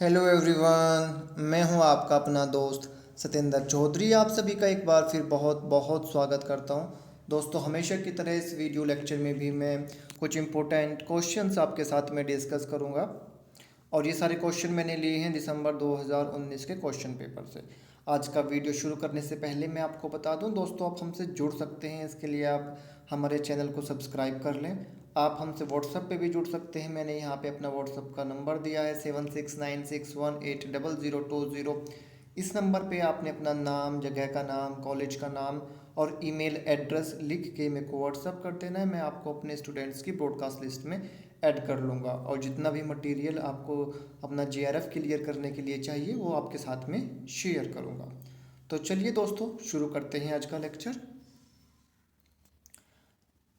Hello everyone, मैं हूं आपका अपना दोस्त सत्येंद्र चौधरी। आप सभी का एक बार फिर बहुत बहुत स्वागत करता हूं। दोस्तों, हमेशा की तरह इस वीडियो लेक्चर में भी मैं कुछ इम्पोर्टेंट क्वेश्चंस आपके साथ में डिस्कस करूंगा। और ये सारे क्वेश्चन मैंने लिए हैं दिसंबर 2019 के क्वेश्चन पेपर से। आज का वीडियो शुरू करने से पहले मैं आपको बता दूं दोस्तों, आप हमसे जुड़ सकते हैं। इसके लिए आप हमारे चैनल को सब्सक्राइब कर लें। आप हमसे व्हाट्सएप पे भी जुड़ सकते हैं। मैंने यहाँ पे अपना व्हाट्सएप का नंबर दिया है 7696180020। इस नंबर पे आपने अपना नाम, जगह का नाम, कॉलेज का नाम और ईमेल एड्रेस लिख के मेरे को व्हाट्सअप कर देना है। मैं आपको अपने स्टूडेंट्स की ब्रॉडकास्ट लिस्ट में ऐड कर लूँगा और जितना भी मटेरियल आपको अपना जेआरएफ क्लियर करने के लिए चाहिए वो आपके साथ में शेयर करूँगा। तो चलिए दोस्तों, शुरू करते हैं आज का लेक्चर।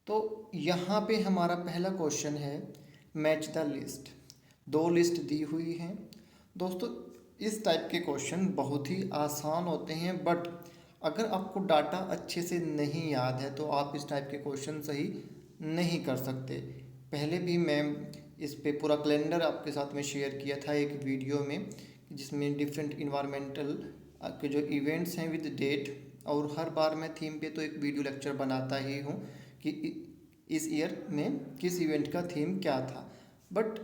तो यहाँ पे हमारा पहला क्वेश्चन है, मैच द लिस्ट। दो लिस्ट दी हुई हैं दोस्तों। इस टाइप के क्वेश्चन बहुत ही आसान होते हैं, बट अगर आपको डाटा अच्छे से नहीं याद है तो आप इस टाइप के क्वेश्चन सही नहीं कर सकते। पहले भी मैं इस पे पूरा कैलेंडर आपके साथ में शेयर किया था एक वीडियो में, जिसमें डिफरेंट इन्वायरमेंटल के जो इवेंट्स हैं विद डेट। और हर बार मैं थीम पे तो एक वीडियो लेक्चर बनाता ही हूँ कि इस ईयर में किस इवेंट का थीम क्या था। बट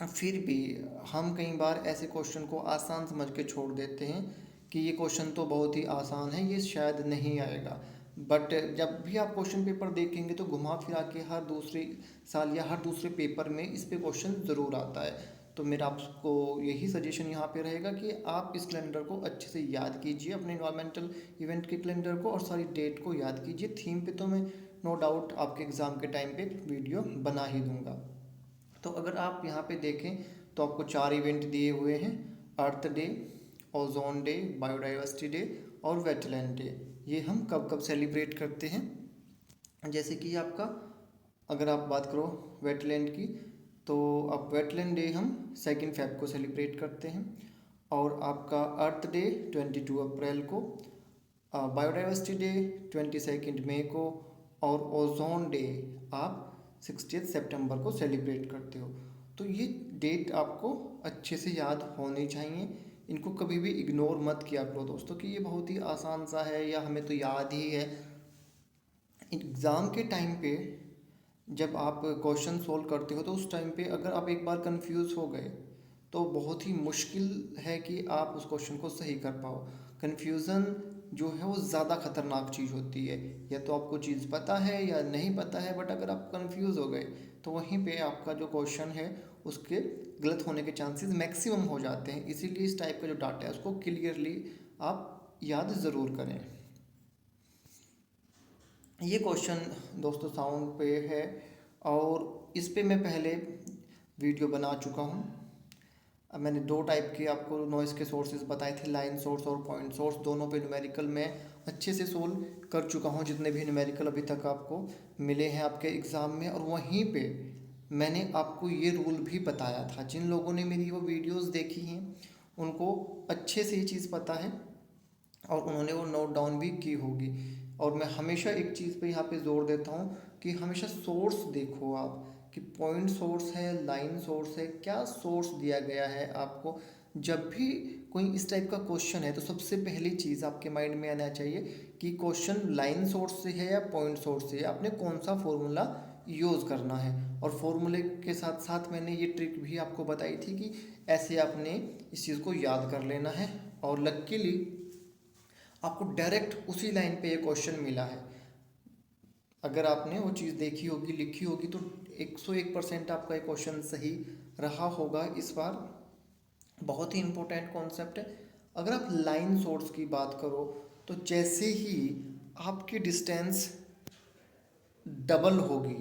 फिर भी हम कई बार ऐसे क्वेश्चन को आसान समझ के छोड़ देते हैं कि ये क्वेश्चन तो बहुत ही आसान है, ये शायद नहीं आएगा। बट जब भी आप क्वेश्चन पेपर देखेंगे तो घुमा फिरा के हर दूसरे साल या हर दूसरे पेपर में इस पे क्वेश्चन ज़रूर आता है। तो मेरा आपको यही सजेशन यहाँ पे रहेगा कि आप इस कैलेंडर को अच्छे से याद कीजिए, अपने इन्वायरमेंटल इवेंट के कैलेंडर को, और सारी डेट को याद कीजिए। थीम पे तो मैं नो डाउट आपके एग्ज़ाम के टाइम पे वीडियो बना ही दूंगा। तो अगर आप यहाँ पे देखें तो आपको 4 इवेंट दिए हुए हैं: Earth Day, Ozone Day, Biodiversity Day और वेटलैंड डे। ये हम कब कब सेलिब्रेट करते हैं? जैसे कि आपका, अगर आप बात करो वेटलैंड की, तो अब वेटलैंड डे हम 2 फेब को सेलिब्रेट करते हैं। और आपका अर्थ डे 22 अप्रैल को, बायोडाइवर्सिटी डे 22 मई को, और ओजोन डे आप 60 सितंबर को सेलिब्रेट करते हो। तो ये डेट आपको अच्छे से याद होनी चाहिए। इनको कभी भी इग्नोर मत किया करो दोस्तों कि ये बहुत ही आसान सा है या हमें तो याद ही है। एग्ज़ाम के टाइम पे जब आप क्वेश्चन सोल्व करते हो तो उस टाइम पे अगर आप एक बार कंफ्यूज हो गए तो बहुत ही मुश्किल है कि आप उस क्वेश्चन को सही कर पाओ। कन्फ्यूज़न जो है वो ज़्यादा खतरनाक चीज़ होती है। या तो आपको चीज़ पता है या नहीं पता है, बट अगर आप कंफ्यूज हो गए तो वहीं पे आपका जो क्वेश्चन है उसके गलत होने के चांसेस मैक्सिमम हो जाते हैं। इसीलिए इस टाइप का जो डाटा है उसको क्लियरली आप याद ज़रूर करें। ये क्वेश्चन दोस्तों साउंड पे है और इस पे मैं पहले वीडियो बना चुका हूँ। अब मैंने 2 टाइप के आपको नॉइज़ के सोर्सेज बताए थे, लाइन सोर्स और पॉइंट सोर्स। दोनों पे न्यूमेरिकल मैं अच्छे से सोल्व कर चुका हूँ, जितने भी न्यूमेरिकल अभी तक आपको मिले हैं आपके एग्ज़ाम में। और वहीं पे मैंने आपको ये रूल भी बताया था। जिन लोगों ने मेरी वो वीडियोस देखी हैं उनको अच्छे से ये चीज़ पता है और उन्होंने वो नोट डाउन भी की होगी। और मैं हमेशा एक चीज़ पे यहाँ पे जोर देता हूँ कि हमेशा सोर्स देखो आप, कि पॉइंट सोर्स है, लाइन सोर्स है, क्या सोर्स दिया गया है आपको। जब भी कोई इस टाइप का क्वेश्चन है तो सबसे पहली चीज़ आपके माइंड में आना चाहिए कि क्वेश्चन लाइन सोर्स से है या पॉइंट सोर्स से है, आपने कौन सा फॉर्मूला यूज़ करना है। और फॉर्मूले के साथ साथ मैंने ये ट्रिक भी आपको बताई थी कि ऐसे आपने इस चीज़ को याद कर लेना है। और लकीली आपको डायरेक्ट उसी लाइन पे ये क्वेश्चन मिला है। अगर आपने वो चीज़ देखी होगी, लिखी होगी, तो 101% आपका ये क्वेश्चन सही रहा होगा इस बार। बहुत ही इम्पोर्टेंट कॉन्सेप्ट है। अगर आप लाइन सोर्स की बात करो तो जैसे ही आपकी डिस्टेंस डबल होगी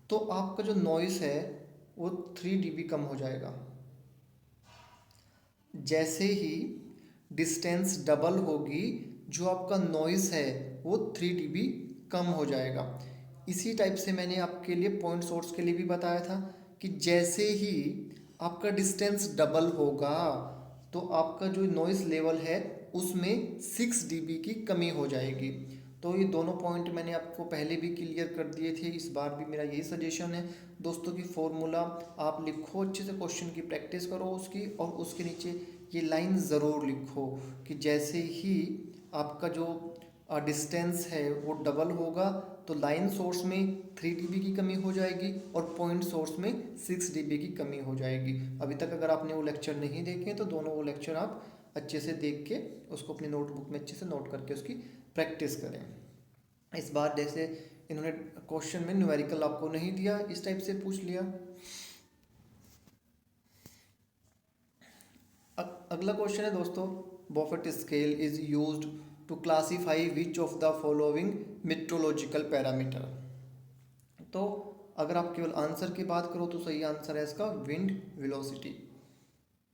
तो आपका जो नॉइस है वो 3 dB कम हो जाएगा। जैसे ही डिस्टेंस डबल होगी, जो आपका नॉइस है वो 3 dB कम हो जाएगा। इसी टाइप से मैंने आपके लिए पॉइंट सोर्स के लिए भी बताया था कि जैसे ही आपका डिस्टेंस डबल होगा तो आपका जो नॉइस लेवल है उसमें 6 dB की कमी हो जाएगी। तो ये दोनों पॉइंट मैंने आपको पहले भी क्लियर कर दिए थे, इस बार भी मेरा यही सजेशन है दोस्तों कि फॉर्मूला आप लिखो, अच्छे से क्वेश्चन की प्रैक्टिस करो उसकी, और उसके नीचे ये लाइन ज़रूर लिखो कि जैसे ही आपका जो डिस्टेंस है वो डबल होगा तो लाइन सोर्स में 3 dB की कमी हो जाएगी और पॉइंट सोर्स में 6 dB की कमी हो जाएगी। अभी तक अगर आपने वो लेक्चर नहीं देखे तो दोनों वो लेक्चर आप अच्छे से देख के उसको अपनी नोटबुक में अच्छे से नोट करके उसकी प्रैक्टिस करें। इस बार जैसे इन्होंने क्वेश्चन में न्यूमेरिकल आपको नहीं दिया, इस टाइप से पूछ लिया। अगला क्वेश्चन है दोस्तों, Beaufort scale is used to classify which of the following meteorological parameter. तो अगर आप केवल आंसर की बात करो तो सही आंसर है इसका विंड वेलोसिटी।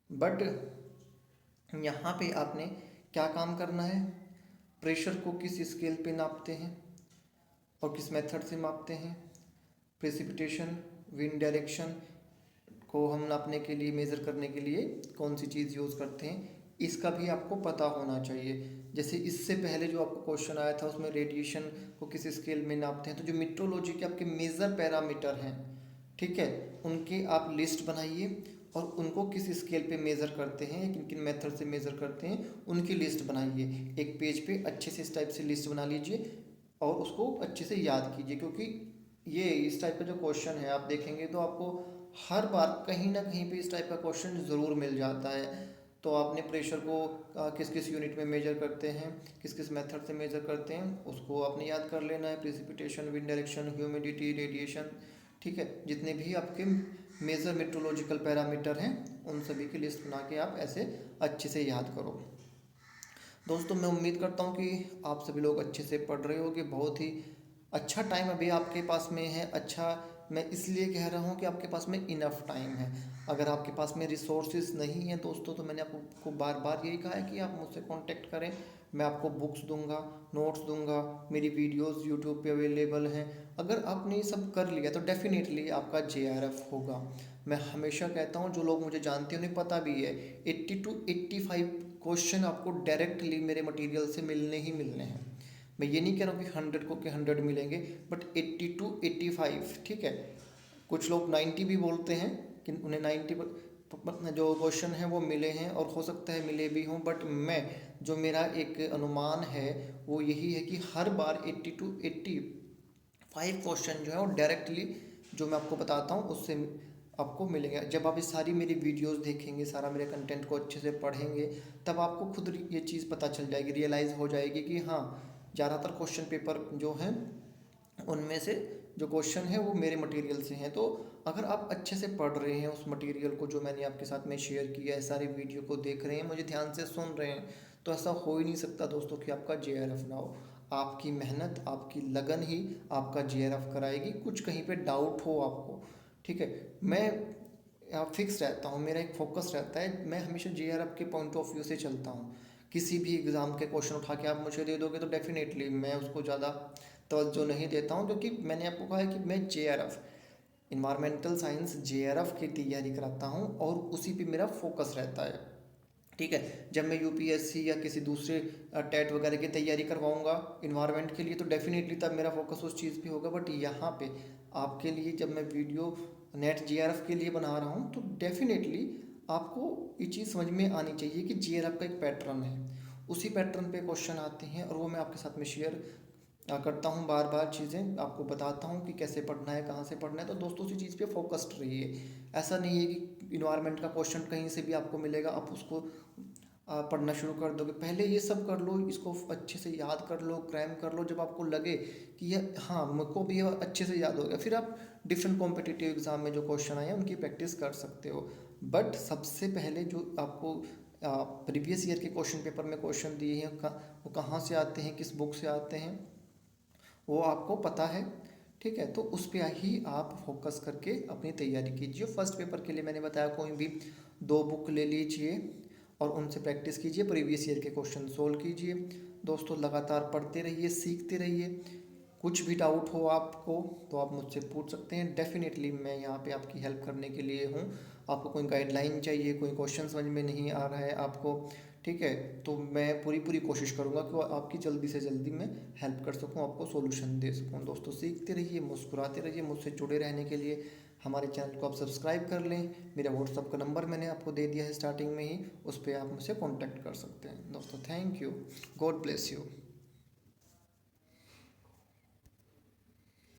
बट यहाँ पे आपने क्या काम करना है, प्रेशर को किस स्केल पे नापते हैं और किस मेथड से मापते हैं, प्रेसिपिटेशन, विंड डायरेक्शन को हम नापने के लिए, मेज़र करने के लिए कौन सी चीज़ यूज़ करते हैं, इसका भी आपको पता होना चाहिए। जैसे इससे पहले जो आपको क्वेश्चन आया था उसमें रेडिएशन को किस स्केल में नापते हैं, तो जो मेट्रोलॉजी के आपके मेजर पैरामीटर हैं, ठीक है, उनकी आप लिस्ट बनाइए और उनको किस स्केल पे मेज़र करते हैं, किन किन मेथड से मेज़र करते हैं, उनकी लिस्ट बनाइए। एक पेज पे अच्छे से इस टाइप से लिस्ट बना लीजिए और उसको अच्छे से याद कीजिए, क्योंकि ये इस टाइप का जो क्वेश्चन है आप देखेंगे तो आपको हर बार कहीं ना कहीं पे इस टाइप का क्वेश्चन ज़रूर मिल जाता है। तो आपने प्रेशर को किस किस यूनिट में मेजर करते हैं, किस किस मेथड से मेजर करते हैं, उसको आपने याद कर लेना है। Precipitation, wind direction, humidity, radiation, ठीक है, जितने भी आपके मेजर मेट्रोलॉजिकल पैरामीटर हैं उन सभी की लिस्ट बना के आप ऐसे अच्छे से याद करो। दोस्तों मैं उम्मीद करता हूँ कि आप सभी लोग अच्छे से पढ़ रहे होगे। बहुत ही अच्छा टाइम अभी आपके पास में है। अच्छा, मैं इसलिए कह रहा हूँ कि आपके पास में इनफ टाइम है। अगर आपके पास में रिसोर्सेज नहीं हैं दोस्तों, तो मैंने आपको बार बार यही कहा है कि आप मुझसे कांटेक्ट करें। मैं आपको बुक्स दूंगा, नोट्स दूंगा, मेरी वीडियोस यूट्यूब पे अवेलेबल हैं। अगर आपने ये सब कर लिया तो डेफिनेटली आपका JRF होगा। मैं हमेशा कहता हूँ, जो लोग मुझे जानते हैं उन्हें पता भी है, 80 to 85 क्वेश्चन आपको डायरेक्टली मेरे मटेरियल से मिलने ही मिलने हैं। मैं ये नहीं कह रहा हूँ कि 100 को के 100 मिलेंगे, बट 80 to 85, ठीक है। कुछ लोग 90 भी बोलते हैं कि उन्हें 90 जो क्वेश्चन हैं वो मिले हैं, और हो सकता है मिले भी हों, बट मैं जो मेरा एक अनुमान है वो यही है कि हर बार 80 to 85 क्वेश्चन जो है वो डायरेक्टली जो मैं आपको बताता हूँ उससे आपको मिलेंगे। जब आप ये सारी मेरी वीडियोस देखेंगे, सारा मेरे कंटेंट को अच्छे से पढ़ेंगे, तब आपको खुद ये चीज़ पता चल जाएगी, रियलाइज़ हो जाएगी कि हाँ, ज़्यादातर क्वेश्चन पेपर जो हैं उनमें से जो क्वेश्चन है वो मेरे मटेरियल से हैं। तो अगर आप अच्छे से पढ़ रहे हैं उस मटेरियल को जो मैंने आपके साथ में शेयर किया है, सारी वीडियो को देख रहे हैं, मुझे ध्यान से सुन रहे हैं, तो ऐसा हो ही नहीं सकता दोस्तों कि आपका JRF ना हो। आपकी मेहनत, आपकी लगन ही आपका JRF कराएगी। कुछ कहीं पे डाउट हो आपको, ठीक है, मैं फिक्स रहता हूँ, मेरा एक फोकस रहता है, मैं हमेशा JRF के पॉइंट ऑफ व्यू से चलता हूँ। किसी भी एग्ज़ाम के क्वेश्चन उठा के आप मुझे दे दोगे तो डेफिनेटली मैं उसको ज़्यादा तवज्जो नहीं देता हूँ, क्योंकि मैंने आपको कहा है कि मैं JRF, इन्वायरमेंटल साइंस JRF की तैयारी कराता हूँ और उसी पे मेरा फोकस रहता है, ठीक है। जब मैं UPSC या किसी दूसरे टेट वगैरह की तैयारी करवाऊँगा इन्वायरमेंट के लिए, तो डेफिनेटली तब मेरा फोकस उस चीज़ पे होगा। बट यहाँ पे आपके लिए जब मैं वीडियो नेट JRF के लिए बना रहा हूँ, तो डेफिनेटली आपको ये चीज़ समझ में आनी चाहिए कि JRF का एक पैटर्न है, उसी पैटर्न पे क्वेश्चन आते हैं, और वो मैं आपके साथ में शेयर करता हूँ, बार बार चीज़ें आपको बताता हूँ कि कैसे पढ़ना है, कहाँ से पढ़ना है। तो दोस्तों उसी चीज़ पे फोकस्ड रहिए। ऐसा नहीं है कि इन्वायरमेंट का क्वेश्चन कहीं से भी आपको मिलेगा आप उसको पढ़ना शुरू कर दोगे। पहले ये सब कर लो, इसको अच्छे से याद कर लो, क्रैम कर लो। जब आपको लगे कि ये हाँ मुझको भी ये अच्छे से याद हो गया, फिर आप डिफरेंट कॉम्पिटिटिव एग्ज़ाम में जो क्वेश्चन आए हैं उनकी प्रैक्टिस कर सकते हो। बट सबसे पहले जो आपको प्रीवियस ईयर के क्वेश्चन पेपर में क्वेश्चन दिए हैं वो कहाँ से आते हैं, किस बुक से आते हैं, वो आपको पता है, ठीक है। तो उस पर ही आप फोकस करके अपनी तैयारी कीजिए। फर्स्ट पेपर के लिए मैंने बताया कोई भी 2 बुक ले लीजिए और उनसे प्रैक्टिस कीजिए, प्रीवियस ईयर के क्वेश्चन सोल्व कीजिए। दोस्तों लगातार पढ़ते रहिए, सीखते रहिए। कुछ भी डाउट हो आपको तो आप मुझसे पूछ सकते हैं। डेफिनेटली मैं यहाँ पे आपकी हेल्प करने के लिए हूँ। आपको कोई गाइडलाइन चाहिए, कोई क्वेश्चन समझ में नहीं आ रहा है आपको, ठीक है, तो मैं पूरी पूरी कोशिश करूँगा कि आपकी जल्दी से जल्दी मैं हेल्प कर सकूँ, आपको सॉल्यूशन दे सकूँ। दोस्तों सीखते रहिए, मुस्कुराते रहिए। मुझसे जुड़े रहने के लिए हमारे चैनल को आप सब्सक्राइब कर लें। मेरा व्हाट्सअप का नंबर मैंने आपको दे दिया है स्टार्टिंग में ही, उस पर आप मुझसे कॉन्टैक्ट कर सकते हैं। दोस्तों thank you, God bless you.